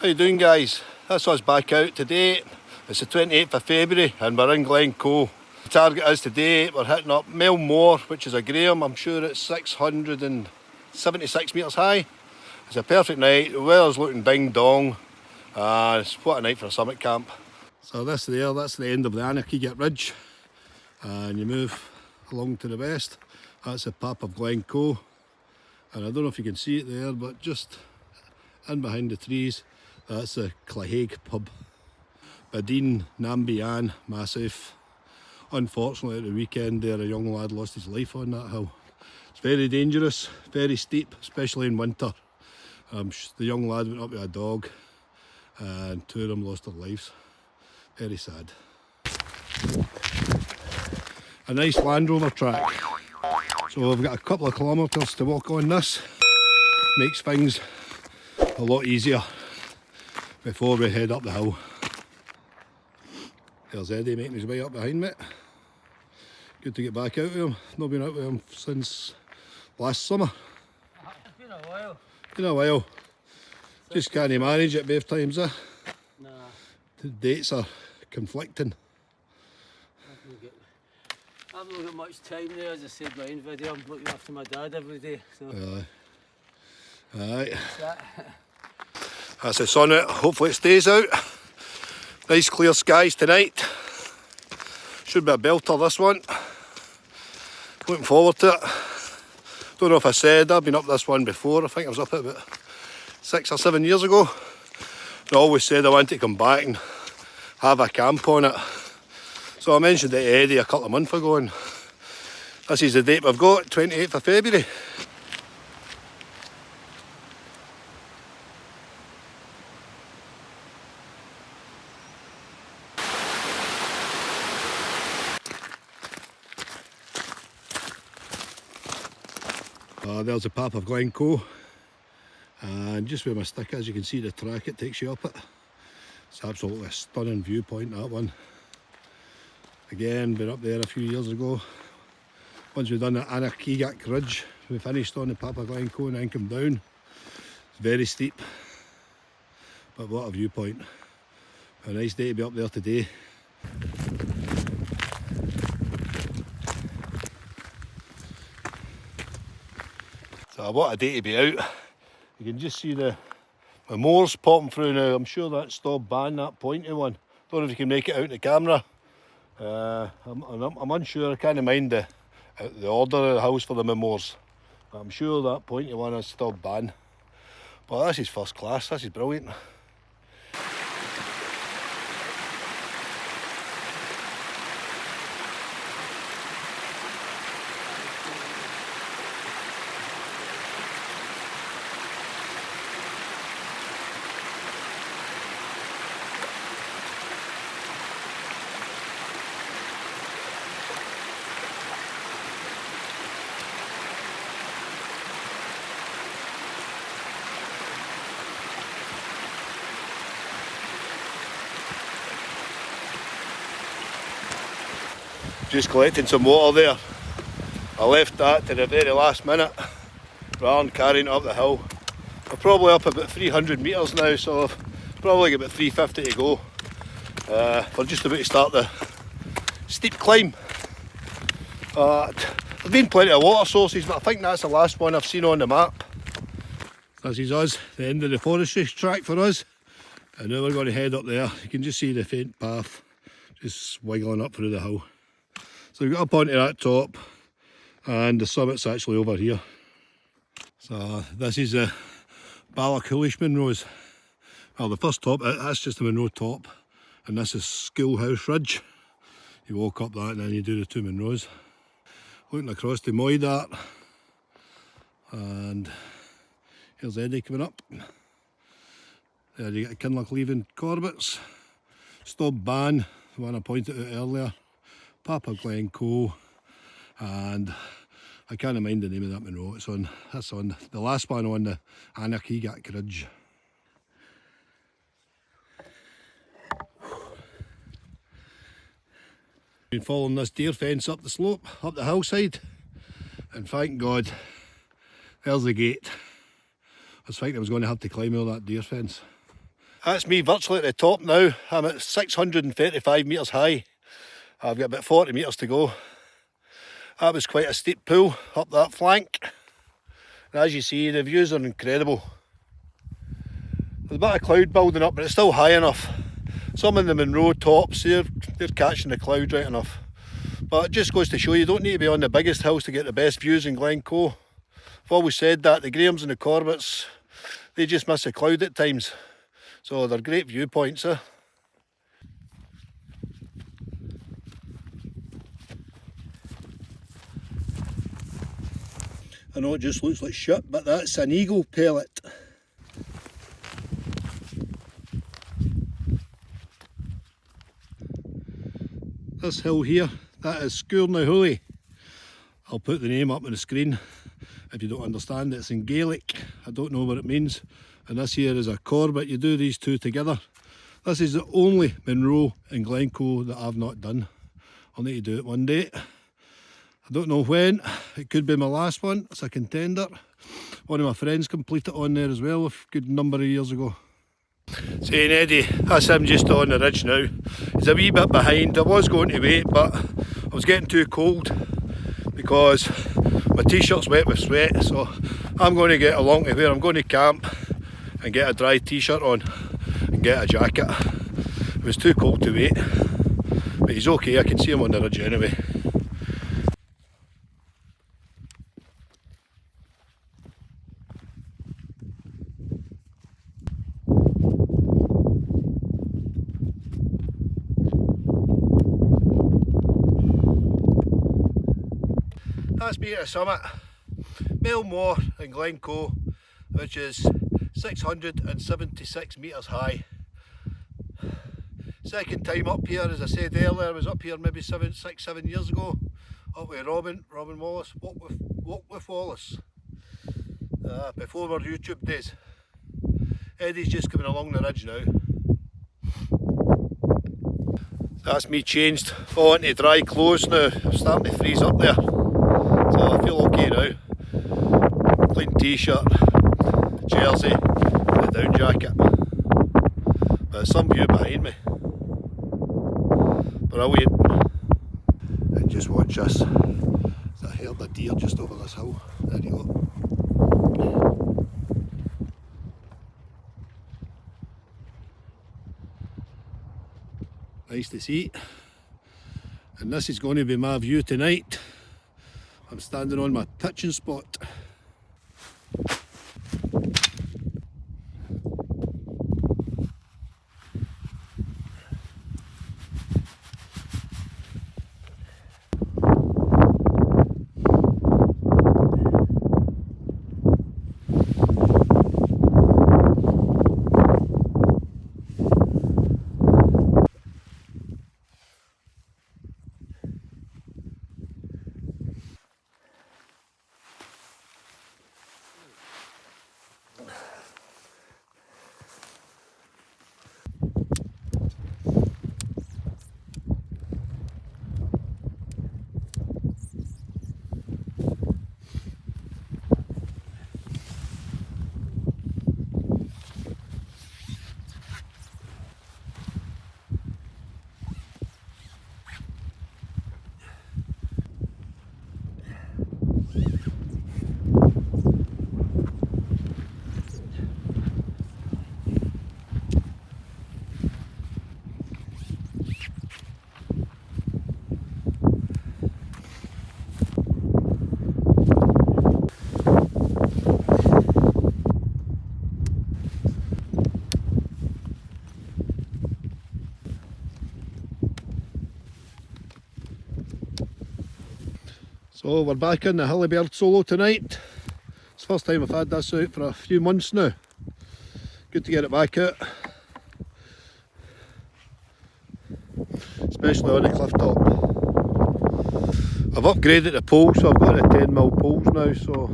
How you doing, guys? That's us back out today. It's the 28th of February and we're in Glencoe. The target is today, we're hitting up Meall Mor, which is a Graham. I'm sure it's 676 metres high. It's a perfect night, the weather's looking ding dong. What a night for a summit camp. So that's the end of the Anarchy Ridge. And you move along to the west. That's the pap of Glencoe. And I don't know if you can see it there, but just in behind the trees, that's the Clehaig pub. Badeen, Nambian, massive. Unfortunately, at the weekend there, a young lad lost his life on that hill. It's very dangerous, very steep, especially in winter. The young lad went up with a dog and two of them lost their lives. Very sad. A nice Land Rover track. So we've got a couple of kilometres to walk on this. Makes things a lot easier before we head up the hill. There's Eddie making his way up behind me. Good to get back out with him. Not been out with him since last summer. It's been a while. Been a while. Just can't manage it both times, eh? Nah. The dates are conflicting. I've not got much time there, as I said in my own video. I'm looking after my dad every day. So. Aye. That's that. That's the sun out. Hopefully it stays out. Nice clear skies tonight. Should be a belter, this one. Looking forward to it. Don't know if I said I've been up this one before. I think I was up it about 6 or 7 years ago. I always said I wanted to come back and have a camp on it. So I mentioned it to Eddie a couple of months ago, and this is the date we've got, 28th of February. There's the pap of Glencoe, and just where my stick is you can see the track it takes you up it. It's absolutely a stunning viewpoint, that one. Again, been up there a few years ago. Once we've done the Anarchy Ridge, we finished on the pap of Glencoe and then come down. It's very steep, but what a viewpoint. A nice day to be up there today. So what a day to be out. You can just see the moors popping through now. I'm sure that's Stop Ban, that pointy one. Don't know if you can make it out in the camera. I'm unsure, I can't mind the order of the house for the Moors. But I'm sure that pointy one is Stop Ban. But this is first class, this is brilliant. Just collecting some water there. I left that to the very last minute rather than carrying it up the hill. We're probably up about 300 metres now, so I've probably got about 350 to go. We're just about to start the steep climb. There's been plenty of water sources, but I think that's the last one I've seen on the map. This is us, the end of the forestry track for us. And now we're going to head up there. You can just see the faint path just wiggling up through the hill. So we got up onto that top and the summit's actually over here. So this is the Ballochillish Monroes. Well, the first top, that's just the Monroe top, and this is Schoolhouse Ridge. You walk up that and then you do the two Monroes. Looking across to Moydart, and here's Eddie coming up. There you get Kinloch leaving Corbett's. Stop Ban, the one I pointed out earlier. Pap of Glencoe, and I can't mind the name of that Monroe. That's on the last one on the Anarchy Ridge. Been following this deer fence up the slope, up the hillside, and thank God, there's the gate. I was thinking I was going to have to climb all that deer fence. That's me virtually at the top now. I'm at 635 metres high. I've got about 40 metres to go. That was quite a steep pull up that flank. And as you see, the views are incredible. There's a bit of cloud building up, but it's still high enough. Some of the Monroe tops, they're catching the cloud right enough. But it just goes to show you don't need to be on the biggest hills to get the best views in Glencoe. I've always said that, the Grahams and the Corbetts, they just miss a cloud at times. So they're great viewpoints. I know it just looks like shit, but that's an eagle pellet. This hill here, that is Sgurnahooley. I'll put the name up on the screen if you don't understand. It's in Gaelic, I don't know what it means. And this here is a Corbett. You do these two together. This is the only Monroe in Glencoe that I've not done. I'll need to do it one day. I don't know when. It could be my last one. It's a contender. One of my friends completed it on there as well a good number of years ago. Saying Eddie, that's him just on the ridge now. He's a wee bit behind. I was going to wait, but I was getting too cold because my t-shirt's wet with sweat, so I'm going to get along to where I'm going to camp and get a dry t-shirt on and get a jacket. It was too cold to wait, but he's okay. I can see him on the ridge anyway. That's me at the summit, Meall Mor in Glencoe, which is 676 metres high. Second time up here, as I said earlier. I was up here maybe 6-7 years ago, up with Robin Wallace, Walk with Wallace, before our YouTube days. Eddie's just coming along the ridge now. That's me changed all into dry clothes now. I'm starting to freeze up there. So I feel okay now. Clean t-shirt, jersey, and a down jacket. But there's some view behind me. But I'll wait. And just watch this. There's a herd of deer just over this hill. There you go. Nice to see. And this is going to be my view tonight. I'm standing on my pitching spot. So we're back in the Hilleberg Soulo tonight. It's the first time I've had this out for a few months now. Good to get it back out. Especially on the cliff top. I've upgraded the poles, so I've got the 10mm poles now, so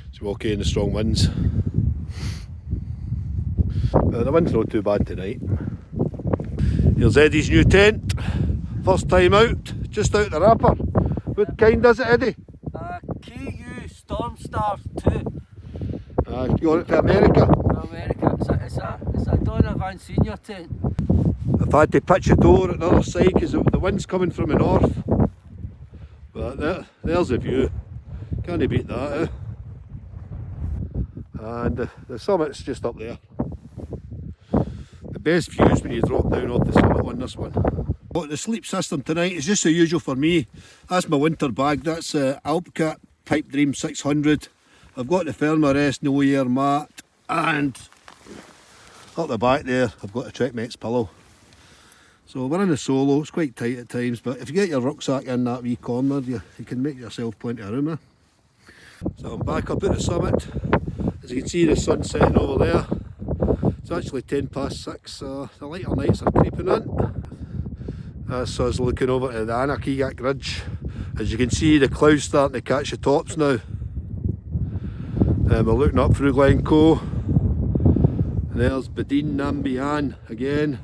it's okay in the strong winds. But the wind's not too bad tonight. Here's Eddie's new tent. First time out, just out the wrapper. What kind is it, Eddie? KU Stormstar 2. You got it for America? From America. It's a can't see in your tent. I've had to pitch it over at the other side because the wind's coming from the north. But there's the view. Can't beat that, eh? And the summit's just up there. The best views when you drop down off the summit on this one. But the sleep system tonight is just the usual for me. That's my winter bag. That's Alpcat Pipe Dream 600. I've got the Thermarest no air mat, and up the back there I've got a Trekmates pillow. So we're in a solo. It's quite tight at times, but if you get your rucksack in that wee corner, you can make yourself plenty of room. So I'm back up at the summit. As you can see, the sun's setting over there. It's actually 6:10, so the lighter nights are creeping in. That's us looking over to the Anarchy Ridge. As you can see, the clouds starting to catch the tops now. We're looking up through Glencoe. And there's Badeen Nambian again.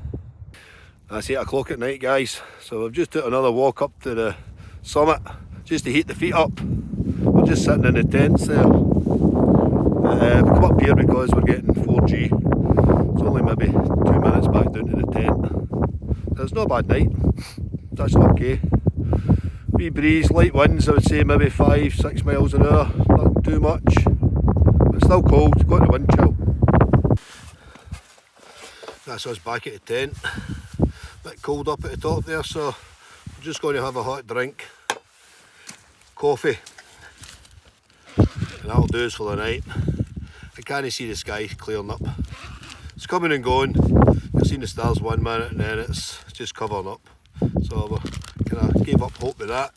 That's 8 o'clock at night, guys. So we've just took another walk up to the summit just to heat the feet up. We're just sitting in the tents there. We come up here because we're getting 4G. It's only maybe 2 minutes back down to the tent. It's not a bad night. It's actually okay. Wee breeze, light winds, I would say maybe 5-6 miles an hour. Not too much. But still cold, it's got the wind chill. That's us back at the tent. Bit cold up at the top there, so I'm just going to have a hot drink. Coffee. And that'll do us for the night. I can't see the sky clearing up. It's coming and going. You've seen the stars 1 minute and then it's just covering up. So we kind of gave up hope with that.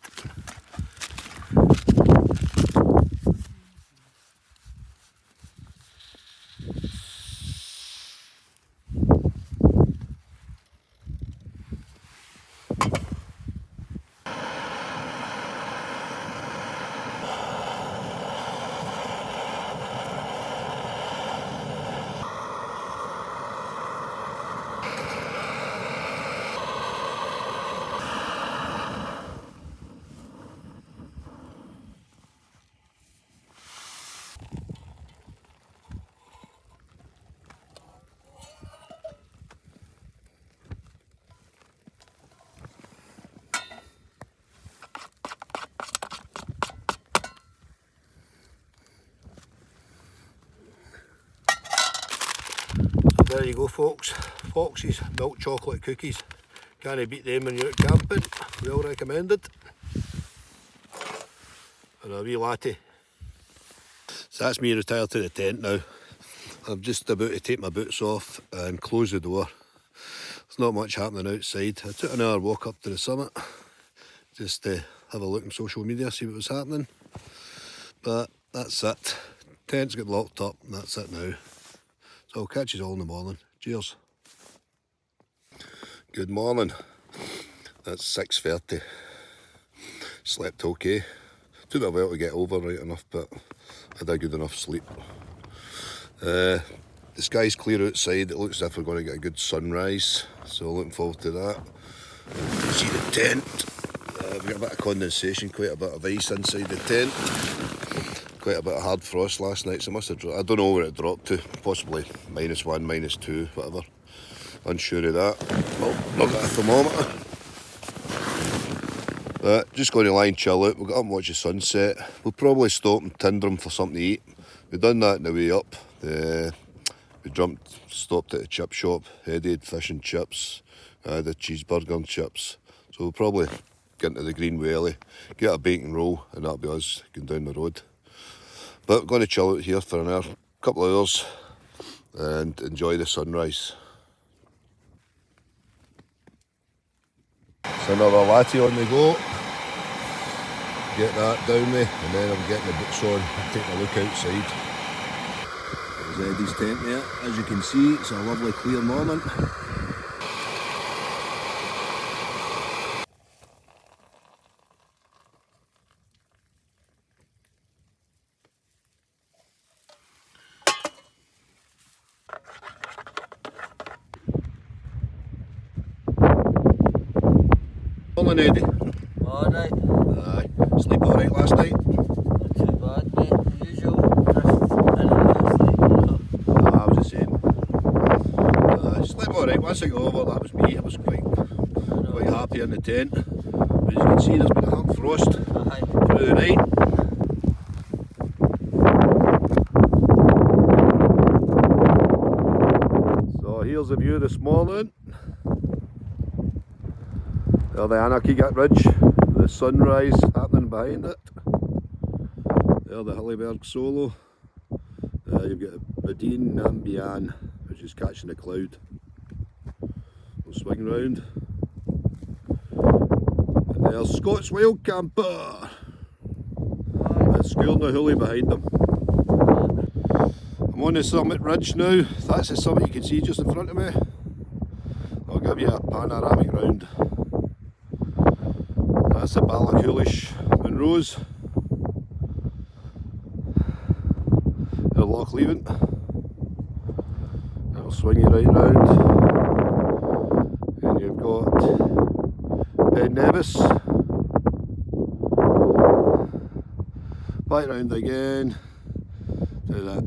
There you go, folks. Fox's milk chocolate cookies. Can't beat them when you're out camping. Well recommended. And a wee latte. So that's me retired to the tent now. I'm just about to take my boots off and close the door. There's not much happening outside. I took another walk up to the summit just to have a look on social media, see what was happening. But that's it. Tent's got locked up and that's it now. So I'll catch you all in the morning. Cheers. Good morning. That's 6:30. Slept okay. Took me a while to get over right enough, but I had a good enough sleep. The sky's clear outside. It looks as if we're going to get a good sunrise. So looking forward to that. You can see the tent. We've got a bit of condensation, quite a bit of ice inside the tent. Quite a bit of hard frost last night, so it must have dropped. I don't know where it dropped to, possibly -1, -2, whatever. Unsure of that. Well, not got a thermometer. But just going to lie and chill out. We'll get up and watch the sunset. We'll probably stop and Tindrum for something to eat. We've done that on the way up. We stopped at a chip shop, headed fish and chips, the cheeseburger and chips. So we'll probably get into the Green Valley, get a bacon roll, and that'll be us going down the road. But we're going to chill out here for an hour, couple of hours, and enjoy the sunrise. So another latte on the go. Get that down me, and then I'm getting the boots on and taking a look outside. There's Eddie's tent there. As you can see, it's a lovely clear morning. Morning, Eddie. Alright. Aye. Sleep alright last night? Not too bad, mate. The usual. Drift in and out of sleep. I was the same. Slept alright. Once I got over, that was me. I was quite happy in the tent. But as you can see, there's been a hard frost through the night. So here's the view this morning. There's the Anarchy Ridge, the sunrise happening behind it. There's the Hilleberg Soulo. You've got Meall Mor, which is catching the cloud. We'll swing round. And there's Scott's Wild Camper. That's School na Hoolie behind them. I'm on the summit ridge now. That's the summit you can see just in front of me. I'll give you a panoramic round. That's the Ballycoolish Monroes. The Loch Leven. It'll swing you right round. And you've got Ben Nevis. Back round again to the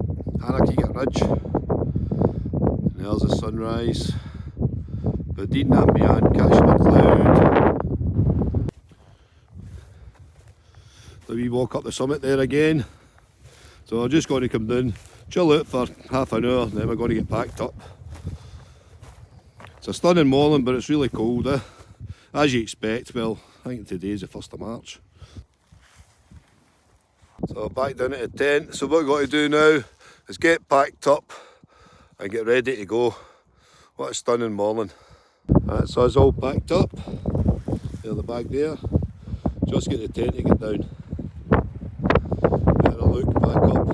Anarchy Ridge. And there's the sunrise. Meall Mor catching the cloud. The wee walk up the summit there again. So I'm just going to come down, chill out for half an hour, and then we're going to get packed up. It's a stunning morning, but it's really cold, as you expect. Well, I think today's the 1st of March. So back down at the tent. So what we've got to do now is get packed up and get ready to go. What a stunning morning. That's us all packed up. There's the bag there. Just get the tent to get down. Better look back up.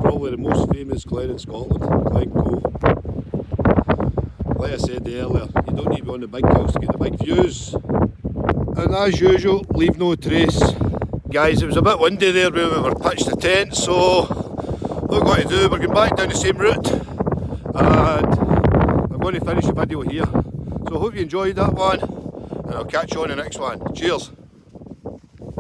Probably the most famous Glen in Scotland, Glencoe. Like I said earlier, you don't need to be on the big hills to get the big views. And as usual, leave no trace. Guys, it was a bit windy there when we were pitched the tent, so what we're going to do, we're going back down the same route and I'm going to finish the video here. So I hope you enjoyed that one and I'll catch you on the next one. Cheers.